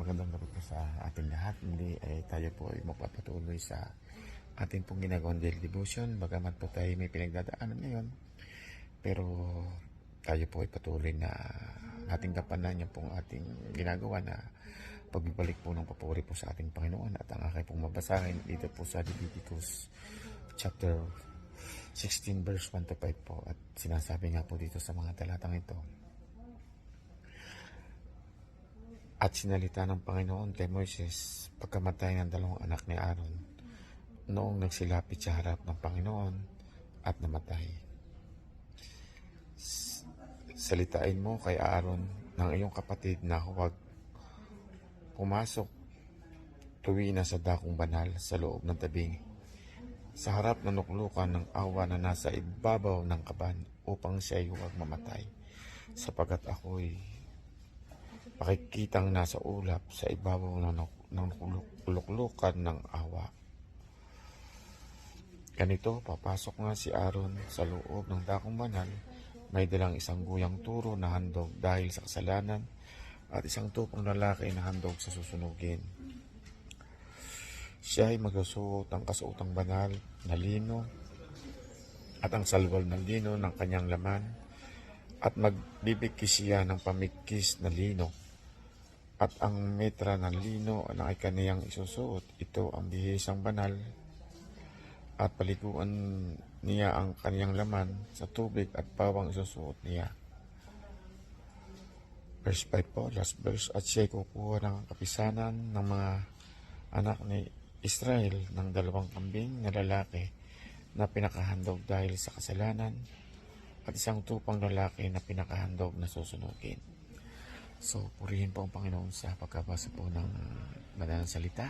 magandang gabi po sa ating lahat. Hindi ay tayo po ay magpapatuloy sa ating pong ginagawang daily devotion. Bagamat po tayo may pinagdadaanan ngayon, pero tayo po ay patuloy na ating gampanan yung pong ating ginagawa na pagbibalik po ng papuri po sa ating Panginoon. At ang aking pong mabasahin dito po sa Leviticus chapter 16 verse 1 to 5 po. At sinasabi nga po dito sa mga talatang ito, at sinalita ng Panginoon kay Moises pagkamatay ng dalawang anak ni Aaron noong nagsilapit sa harap ng Panginoon at namatay. Salitain mo kay Aaron ng iyong kapatid na huwag pumasok tuwi na sa dakong banal sa loob ng tabing sa harap ng nuklukan ng awa na nasa ibabaw ng kaban upang siya ay huwag mamatay, sapagkat ako'y makikitang nasa ulap sa ibabaw ng luklukan ng awa. Ganito, papasok nga si Aaron sa loob ng dakong banal, may dalang isang guyang turo na handog dahil sa kasalanan at isang tupong lalaki na handog sa susunugin. Siya ay magsusuot ng kasuotang banal na lino at ang salwal ng lino ng kanyang laman at magbibigkis siya ng pamigkis na lino. At ang metra ng lino na ay kaniyang isusuot, ito ang bihisang banal, at paliguan niya ang kaniyang laman sa tubig at pawang isusuot niya. Verse 5 po, last verse. At siya'y kukuha ng kapisanan ng mga anak ni Israel ng dalawang kambing na lalaki na pinakahandog dahil sa kasalanan at isang tupang lalaki na pinakahandog na susunugin. So, purihin po ang Panginoon sa pagkabasa po ng banal na salita.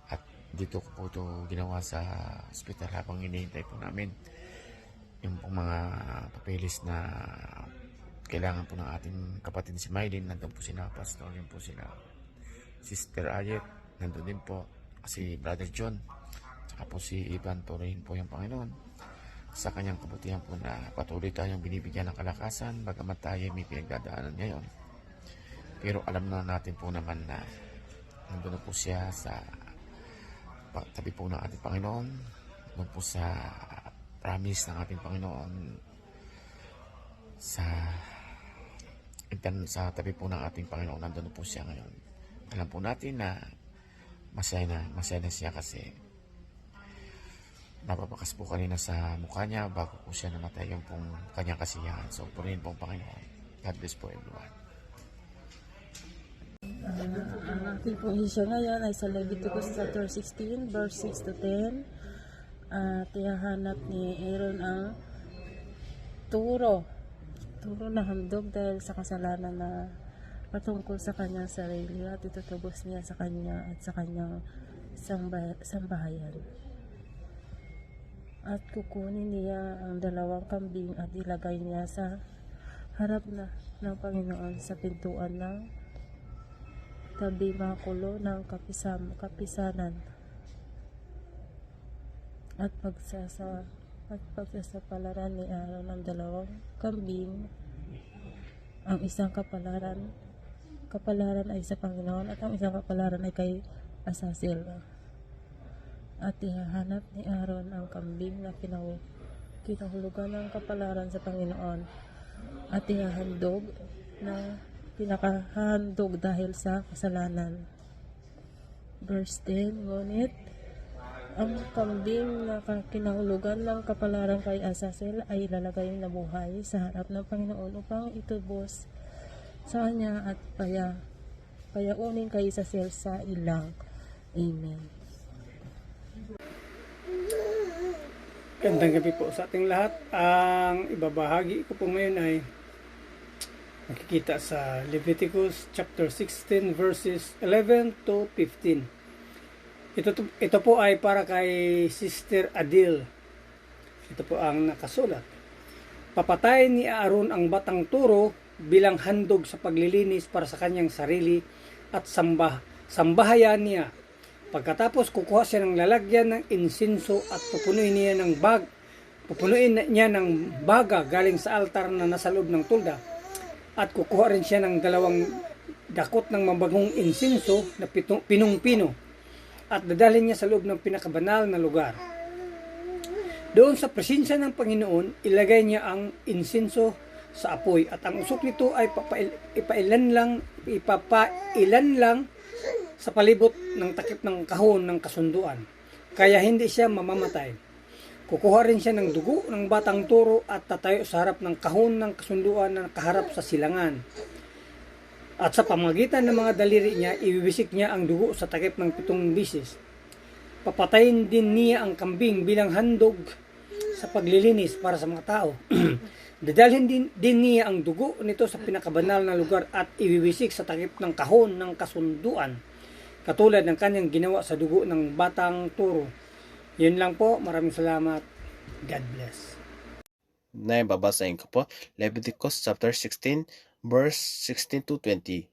At dito ko po ito ginawa sa hospital habang hinihintay po namin yung pong mga papeles na kailangan po ng ating kapatid si Mylene. Nandun po sila Pastor, yun po sila Sister Ayet, nandun din po si Brother John, saka po si Ivan. Purihin po yung Panginoon sa kanyang kabutihan po na patuloy tayong binibigyan ng kalakasan bagamat tayo may pinagdadaanan ngayon. Pero alam na natin po naman na nandun na po siya sa tabi po ng ating Panginoon, nandun po sa promise ng ating Panginoon sa tabi po ng ating Panginoon. Nandun na po siya ngayon. Alam po natin na masaya na siya kasi napapakas po kanina sa mukha niya bago po siya namatay yung pong kanyang kasiyahan. So, purihin po ang Panginoon. God bless po everyone. Ang ating posisyon ngayon ay sa Leviticus chapter 16 verse 6 to 10. Tiyahanap ni Aaron ang turo na handog dahil sa kasalanan na patungkol sa kanyang sarili at itutubos niya sa kanya at sa kanyang sambahayan. At kukunin niya ang dalawang kambing at ilagay niya sa harap ng Panginoon sa pintuan ng tabi makulo ng kapisanan at pagsasapalaran ni Aaron ng dalawang kambing. Ang isang kapalaran ay sa Panginoon at ang isang kapalaran ay kay Azazel. At ihahanap ni Aaron ang kambing na kinahulugan ng kapalaran sa Panginoon at ihahandog na pinakahandog dahil sa kasalanan. Verse 10, ngunit ang kambing na kinahulugan ng kapalaran kay Azazel ay ilalagay na buhay sa harap ng Panginoon upang itubos sa kanya at payaunin kay Azazel sa ilang. Amen. Gandang gabi po sa ating lahat. Ang ibabahagi ko po ngayon ay nakikita sa Leviticus chapter 16 verses 11 to 15. Ito po ay para kay Sister Adil. Ito po ang nakasulat. Papatayin ni Aaron ang batang turo bilang handog sa paglilinis para sa kanyang sarili at sambahayan niya. Pagkatapos kukuha siya ng lalagyan ng insinso at pupunuin niya ng baga galing sa altar na nasa loob ng tulda. At kukuha rin siya ng dalawang dakot ng mabagong insinso na pinung-pino at dadalhin niya sa loob ng pinakabanal na lugar. Doon sa presensya ng Panginoon, ilagay niya ang insinso sa apoy at ang usok nito ay ipailan lang sa palibot ng takip ng kahon ng kasunduan. Kaya hindi siya mamamatay. Kukuha rin siya ng dugo ng batang toro at tatayo sa harap ng kahon ng kasunduan na nakaharap sa silangan. At sa pamagitan ng mga daliri niya, ibibisik niya ang dugo sa takip ng 7 bisis. Papatayin din niya ang kambing bilang handog sa paglilinis para sa mga tao. Dadalhin din niya ang dugo nito sa pinakabanal na lugar at ibibisik sa takip ng kahon ng kasunduan, katulad ng kanyang ginawa sa dugo ng batang turo. Yun lang po. Maraming salamat. God bless. Na babasahin ko po, Leviticus chapter 16, verse 16 to 20.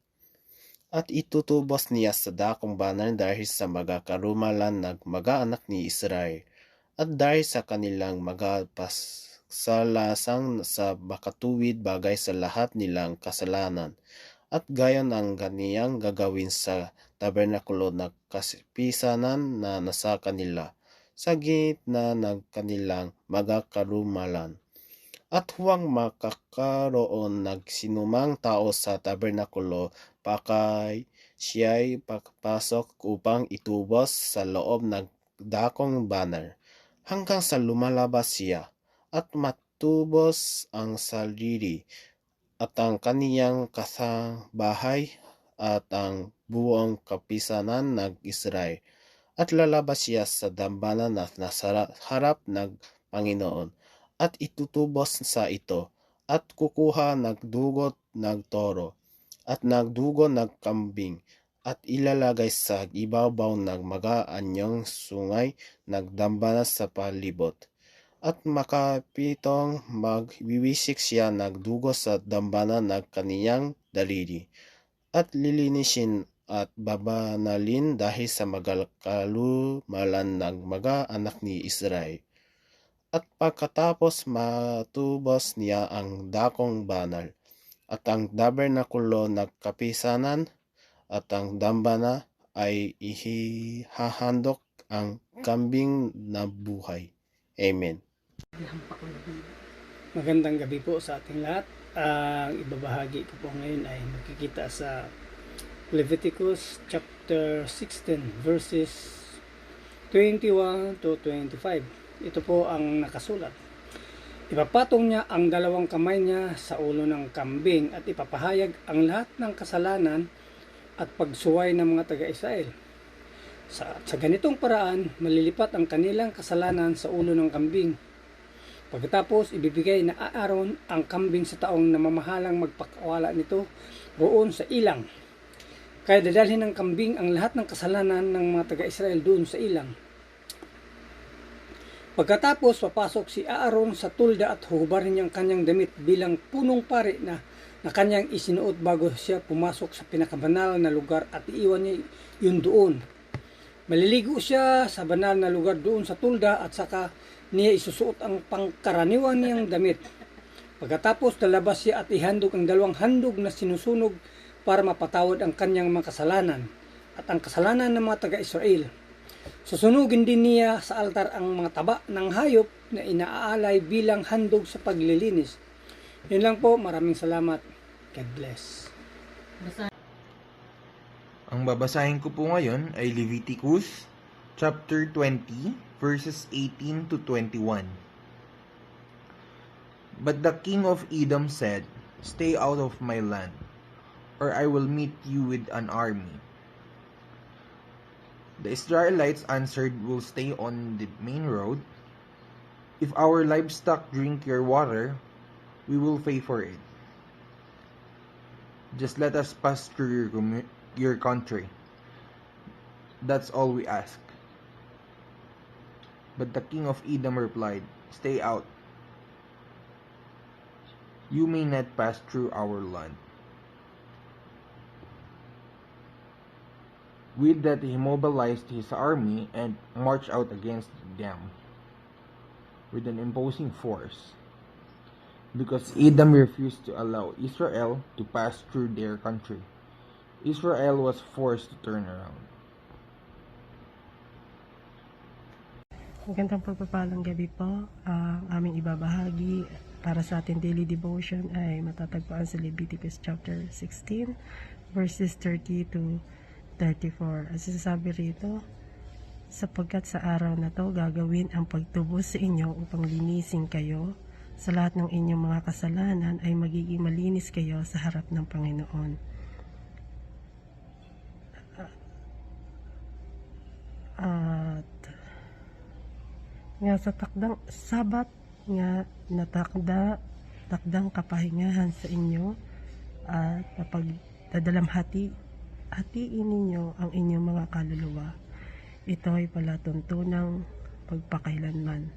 At itutubos niya sa dakong banal dahil sa magakarumalan ng mag-aanak ni Israel, at dahil sa kanilang magapasalasang sa makatuwid bagay sa lahat nilang kasalanan, at gayon ang ganiyang gagawin sa tabernakulo na kapisanan na nasa kanila, sa gitna ng kanilang magakarumalan. At huwag makakaroon ng sinumang tao sa tabernakulo pakay siya'y papasok upang itubos sa loob ng dakong banal, hanggang sa lumalabas siya, at matubos ang sarili, at ang kaniyang kasambahay, at ang buong kapisanan ng Israel, at lalabas siya sa dambana na nasa harap ng Panginoon, at itutubos sa ito, at kukuha ng dugo ng toro, at ng dugo ng kambing, at ilalagay sa ibabaw ng mag-aanyong sungay ng dambana sa palibot. At makapitong magwiwisik siya ng dugo sa dambana ng kaniyang daliri, at lilinisin at babanalin dahil sa magkalumalan ng mag-aanak ni Israel. At pagkatapos matubos niya ang dakong banal, at ang tabernakulo ng kapisanan, at ang dambana, ay ihahandok ang kambing na buhay. Amen. Magandang gabi po sa ating lahat. Ang ibabahagi ko po ngayon ay makikita sa Leviticus chapter 16 verses 21 to 25. Ito po ang nakasulat. Ipapatong niya ang 2 kamay niya sa ulo ng kambing at ipapahayag ang lahat ng kasalanan at pagsuway ng mga taga-Israel. Sa ganitong paraan, malilipat ang kanilang kasalanan sa ulo ng kambing. Pagkatapos, ibibigay na Aaron ang kambing sa taong namamahalang magpakawala nito roon sa ilang. Kaya dadalhin ng kambing ang lahat ng kasalanan ng mga taga-Israel doon sa ilang. Pagkatapos, papasok si Aaron sa tulda at huhubarin niya ang kanyang damit bilang punong pari na kanyang isinuot bago siya pumasok sa pinakabanal na lugar at iiwan niya yun doon. Maliligo siya sa banal na lugar doon sa tulda at saka niya isusuot ang pangkaraniwan niyang damit. Pagkatapos, lalabas siya at ihandog ang 2 handog na sinusunog para mapatawad ang kanyang mga kasalanan at ang kasalanan ng mga taga-Israel. Susunugin din niya sa altar ang mga taba ng hayop na inaalay bilang handog sa paglilinis. Yun lang po. Maraming salamat. God bless. Ang babasahin ko po ngayon ay Leviticus chapter 20 verses 18 to 21. But the king of Edom said, "Stay out of my land, or I will meet you with an army." The Israelites answered, "We'll stay on the main road. If our livestock drink your water, we will pay for it. Just let us pass through your country. That's all we ask." But the king of Edom replied, "Stay out. You may not pass through our land." With that, he mobilized his army and marched out against them with an imposing force, because Edom refused to allow Israel to pass through their country. Israel was forced to turn around. Magandang pagpapalang gabi po. Ang aming ibabahagi para sa ating daily devotion ay matatagpuan sa Leviticus chapter 16 verses 30 to 34. Ang sinasabi rito, sapagkat sa araw na to gagawin ang pagtubos sa inyo upang linisin kayo, sa lahat ng inyong mga kasalanan ay magiging malinis kayo sa harap ng Panginoon. At nga sa takdang sabat nga takdang kapahingahan sa inyo at hatiin ninyo ang inyong mga kaluluwa. Ito ay palatuntunang pagpakailanman.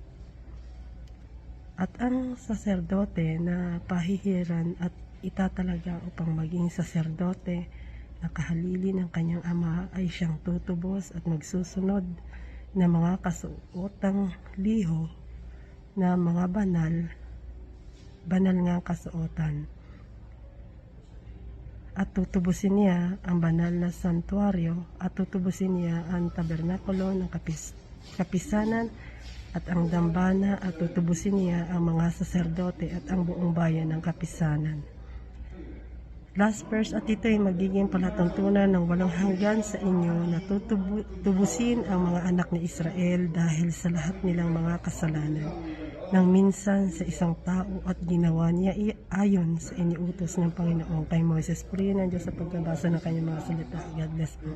At ang saserdote na pahihiran at itatalaga upang maging saserdote na kahalili ng kanyang ama ay siyang tutubos at magsusunod na mga kasuotang liho na mga banal nga kasuotan. At tutubusin niya ang banal na santuaryo at tutubusin niya ang tabernakulo ng kapisanan at ang dambana at tutubusin niya ang mga saserdote at ang buong bayan ng kapisanan. Last verse, at ito ay magiging palatuntunan ng walang hanggan sa inyo na tubusin ang mga anak ni Israel dahil sa lahat nilang mga kasalanan nang minsan sa isang tao at ginawa niya ayon sa iniutos ng Panginoon kay Moises. Purihin ang Diyos sa pagbabasa ng kanyang mga salita. God bless po.